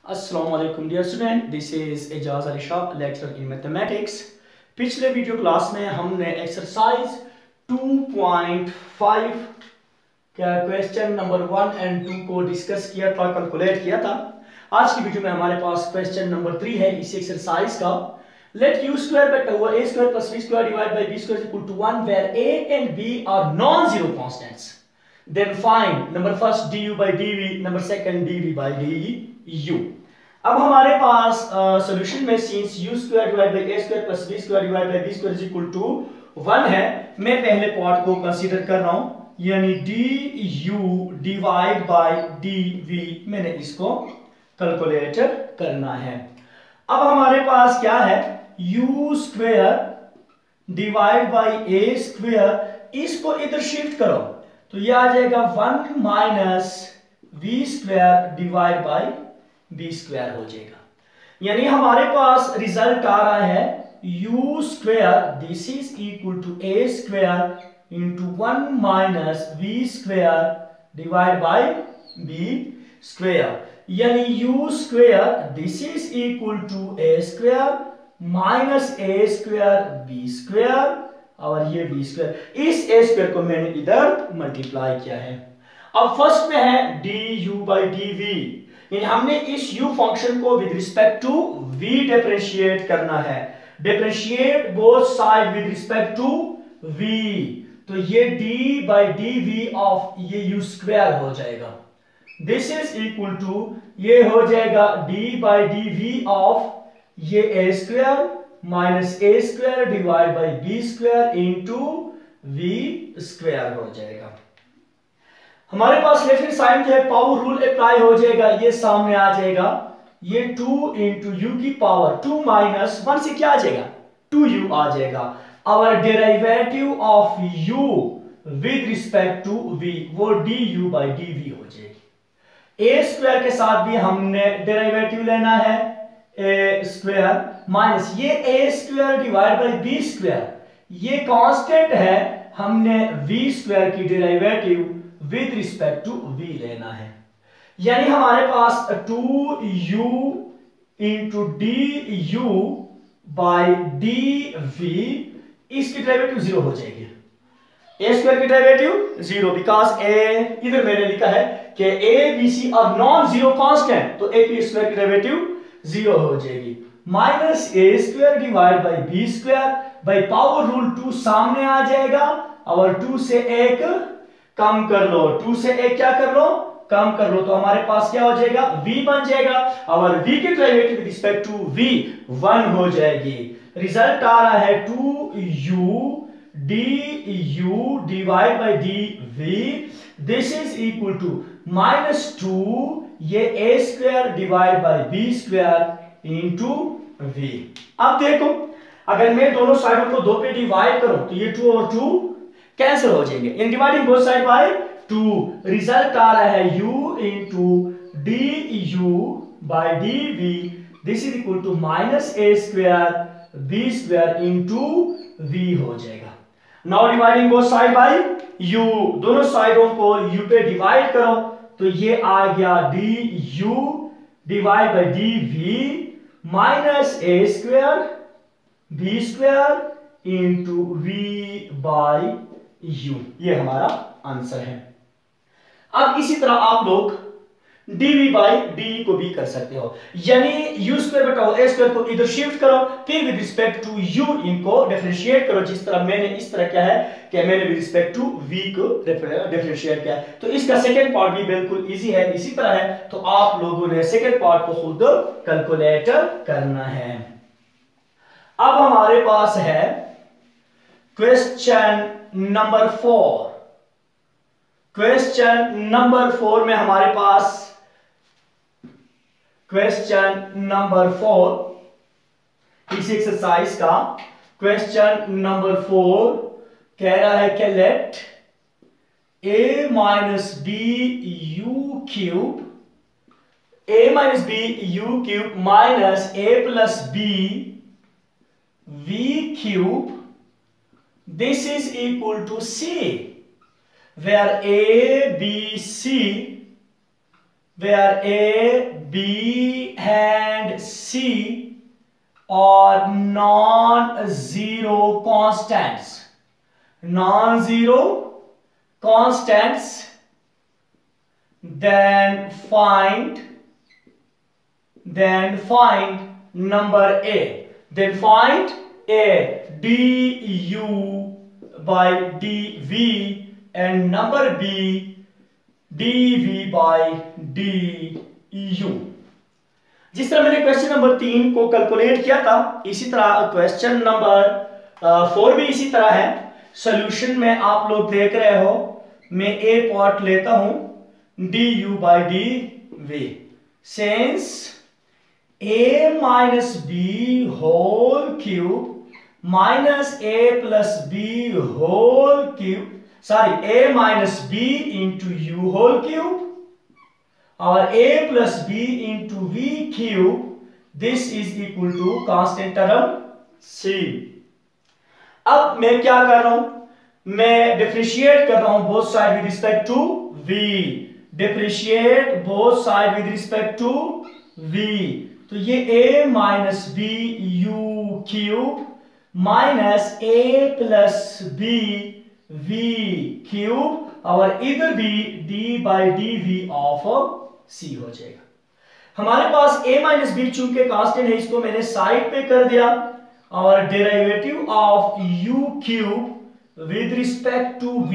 अस्सलाम वालेकुम dear student, this is Ejaz Ali Shah, lecturer in mathematics. पिछले वीडियो क्लास में हमने एक्सरसाइज 2.5 का क्वेश्चन नंबर 1 और 2 को डिस्कस किया था, कैलकुलेट किया था। आज की वीडियो में हमारे पास क्वेश्चन नंबर 3 है इस एक्सरसाइज का। लेट u स्क्वायर बटा हुआ a square plus b square divide by b square equal to 1 where a and b are non zero constants. Then find number first du by dv, number second dv by du। अब हमारे पास solution में since u square divide by a square plus b square divide by b square is equal to 1 है। मैं पहले part को consider कर रहा हूं, यानी du डिवाइड बाय dv मैंने इसको कैलकुलेट करना है। अब हमारे पास क्या है, u square divide by a square, इसको इधर शिफ्ट करो तो ये आ जाएगा 1 minus v square divide by b square हो जाएगा। यानी हमारे पास रिजल्ट आ रहा है u square this is equal to a square into 1 minus v square divide by b square. यानी u square this is equal to a square minus a square b square और ये बी स्क्वायर। इस ए square को मैंने इधर multiply किया है। अब फर्स्ट में है du बाई dv, यानी हमने इस u फंक्शन को with respect to v differentiate करना है। Differentiate both side with respect to v, तो ये d बाई dv ऑफ ये u स्क्वायर हो जाएगा। दिस इज इक्वल टू ये हो जाएगा d बाई dv ऑफ ये a square minus a square divide by b square into v square हो जाएगा। हमारे पास लेफ्ट हैंड साइड जो है पावर रूल अप्लाई हो जाएगा, ये सामने आ जाएगा, ये 2 इंटू यू की पावर 2 माइनस 1 से क्या आ जाएगा 2u आ जाएगा। Our derivative of u with respect to v वो du बाई dv हो जाएगी। ए स्क्वायर के साथ भी हमने डेरिवेटिव लेना है, ए स्क्वायर माइनस ये a square divide by b square, ये कांस्टेंट है, हमने वी स्क्वायर की derivative with respect to v लेना है। यानी हमारे पास 2u into d u by d v, इसकी डेरिवेटिव 0 हो जाएगी। ए स्क्वायर की डेरिवेटिव 0 बिकॉज ए इधर मैंने लिखा है कि a b c are non zero constant, तो ए बी स्क्वायर की डेरिवेटिव 0 हो जाएगी। Minus a square divide by b square by power rule 2 सामने आ जाएगा और 2 से 1 कम कर लो, 2 से 1 क्या कर लो कम कर लो, तो हमारे पास क्या हो जाएगा v बन जाएगा और v की derivative with respect to v 1 हो जाएगी। रिजल्ट आ रहा है 2u du divide by dv, this is equal to -2 ये a square divide by b square into v। अब देखो अगर मैं दोनों साइडों को 2 पे डिवाइड करूं तो ये 2 और 2 कैंसिल हो जाएंगे, in dividing both side by 2। Result आ रहा है u into du by dv, this is equal to minus a square b square into v हो जाएगा। Now dividing both side by u, दोनों साइडों को u पे डिवाइड करो तो ये आ गया du divide by dv minus a square b square into v by u, ये हमारा आंसर है। अब इसी तरह आप लोग dv बाई डी को भी कर सकते हो, यानी u स्क्वायर बटा a स्क्वायर को इधर शिफ्ट करो, फिर विद रिस्पेक्ट टू u इनको डिफरेंशिएट करो, जिस तरह मैंने इस तरह क्या है कि मैंने विद रिस्पेक्ट टू v को डिफरेंशिएट किया है। तो इसका सेकंड पार्ट भी बिल्कुल इजी है, इसी तरह है, तो आप लोगों ने सेकंड पार्ट को खुद कैलकुलेट करना है। अब हमारे पास है क्वेश्चन नंबर 4। क्वेश्चन नंबर 4 में हमारे पास क्वेश्चन नंबर 4 इस एक्सरसाइज का क्वेश्चन नंबर 4 कह रहा है कि let a minus b u cube minus a plus b v cube, this is equal to c where a b c where A, B and C are non-zero constants. Non-zero constants, then find number A. Then find A, du by dv, and number B, dv by du. जिस तरह मैंने question number 3 को calculate किया था, इसी तरह question number 4 भी इसी तरह है। सॉल्यूशन में आप लोग देख रहे हो, मैं ए पार्ट लेता हूं du by dv, since a minus b whole cube minus a plus b whole cube, a minus b into u whole cube or a plus b into v cube, this is equal to constant term c. अब मैं क्या कर रहा हूं, मैं differentiate कर रहा हूं both side with respect to v, differentiate both side with respect to v, तो ये a minus b u cube minus a plus b v cube और इधर भी d by d v of c हो जाएगा। हमारे पास a माइनस बी चूंकि कांस्टेंट है, इसको मैंने साइड पे कर दिया और derivative of u cube with respect to v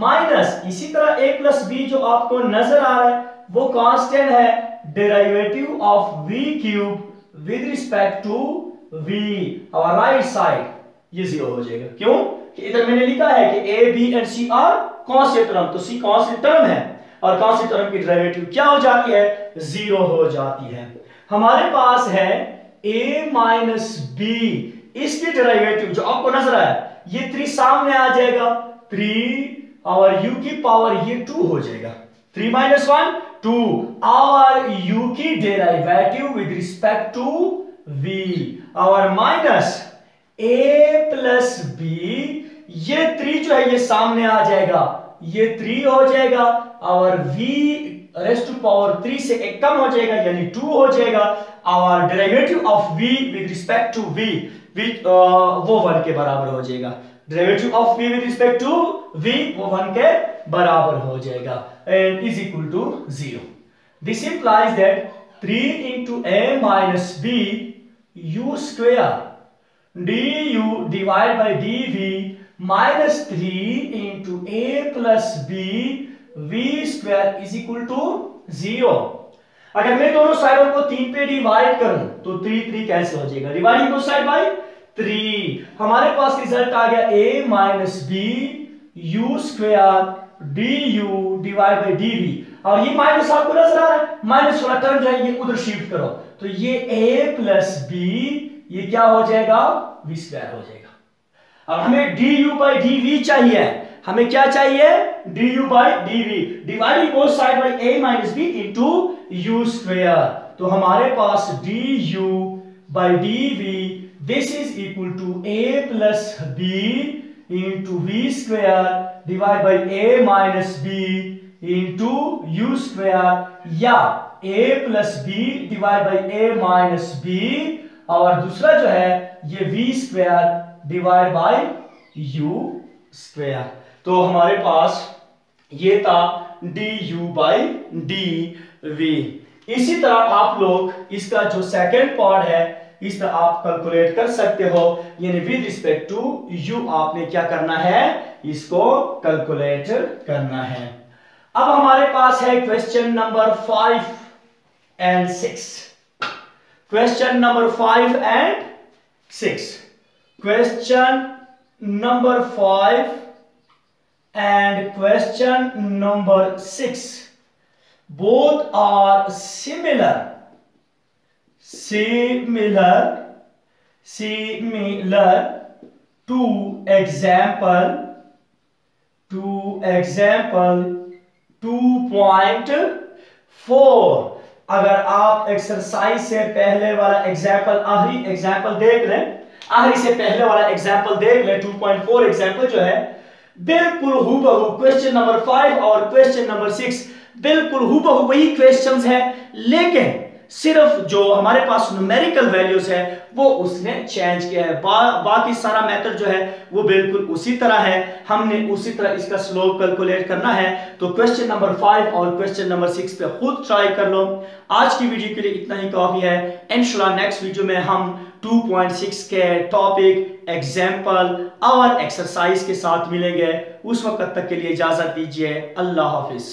minus इसी तरह a प्लस बी जो आपको नजर आ रहा है वो कांस्टेंट है, derivative of v cube with respect to v और राइट साइड ये 0 हो जाएगा। क्यों कि इधर मैंने लिखा है कि a b and c are constant term, तो c कांस्टेंट टर्म है और कांस्टेंट टर्म की डेरिवेटिव क्या हो जाती है, 0 हो जाती है। हमारे पास है a माइनस बी, इसकी डेरिवेटिव जो आपको नजर आया ये 3 सामने आ जाएगा, 3 और u की पावर ये 2 हो जाएगा, 3 माइनस 1 2 और u की derivative with respect to v और माइनस a प्लस बी, ये 3 जो है ये सामने आ जाएगा, ये 3 हो जाएगा और v रेस्ट टू पावर 3 से एक कम हो जाएगा यानी 2 हो जाएगा और derivative of v with respect to v वो 1 के बराबर हो जाएगा। Derivative of v with respect to v वो 1 के बराबर हो जाएगा and is equal to 0। This implies that 3 into a minus b u square du divided by dv minus 3 into a plus b v square is equal to 0। अगर मैं दोनों साइडों को 3 पे डिवाइड करूं तो 3 कैंसिल हो जाएगा, डिवाइडिंग बोथ साइड बाय 3, हमारे पास रिजल्ट आ गया a minus b u square d u divide by d v और ये माइनस आपको नजर आ रहा है, माइनस वाला टर्म जो है ये उधर शिफ्ट करो तो ये a प्लस बी ये क्या हो जाएगा v स्क्वायर हो जाएगा। अब हमें du बाई डी वी चाहिए, हमें क्या चाहिए du by d v, dividing both side by a minus b into u square, तो हमारे पास du by d v this is equal to a plus b into v square divide by a minus b into u square या a plus b divide by a minus b और दूसरा जो है ये v square divide by u square. तो हमारे पास ये था du बाई dv। इसी तरह आप लोग इसका जो सेकंड पार्ट है इस तरह आप कैलकुलेट कर सकते हो, यानी विद रिस्पेक्ट टू u आपने क्या करना है, इसको कैलकुलेट करना है। अब हमारे पास है question number 5 and 6, question number 5 and 6, question number 5 and question number 6 both are similar to example 2.4। अगर आप एक्सरसाइज से पहले वाला एग्जाम्पल आखिरी एग्जाम्पल देख लें, आखिरी से पहले वाला एग्जाम्पल देख लें 2.4 एग्जाम्पल जो है बिल्कुल हूबहू क्वेश्चन नंबर 5 और क्वेश्चन नंबर 6 बिल्कुल हूबहू वही क्वेश्चंस है, लेकिन सिर्फ जो हमारे पास न्यूमेरिकल वैल्यूज है वो उसने चेंज किया है। बाकी सारा मेथड जो है वो बिल्कुल उसी तरह है, हमने उसी तरह इसका स्लोप कैलकुलेट करना है। तो क्वेश्चन नंबर 5 और क्वेश्चन नंबर 6 पे खुद ट्राई कर लो। आज की वीडियो के लिए इतना ही काफी है। इंशाल्लाह नेक्स्ट वीडियो में हम 2.6 के टॉपिक, एग्जाम्पल और एक्सरसाइज के साथ मिलेंगे। उस वक्त तक के लिए इजाजत दीजिए। अल्लाह हाफिज।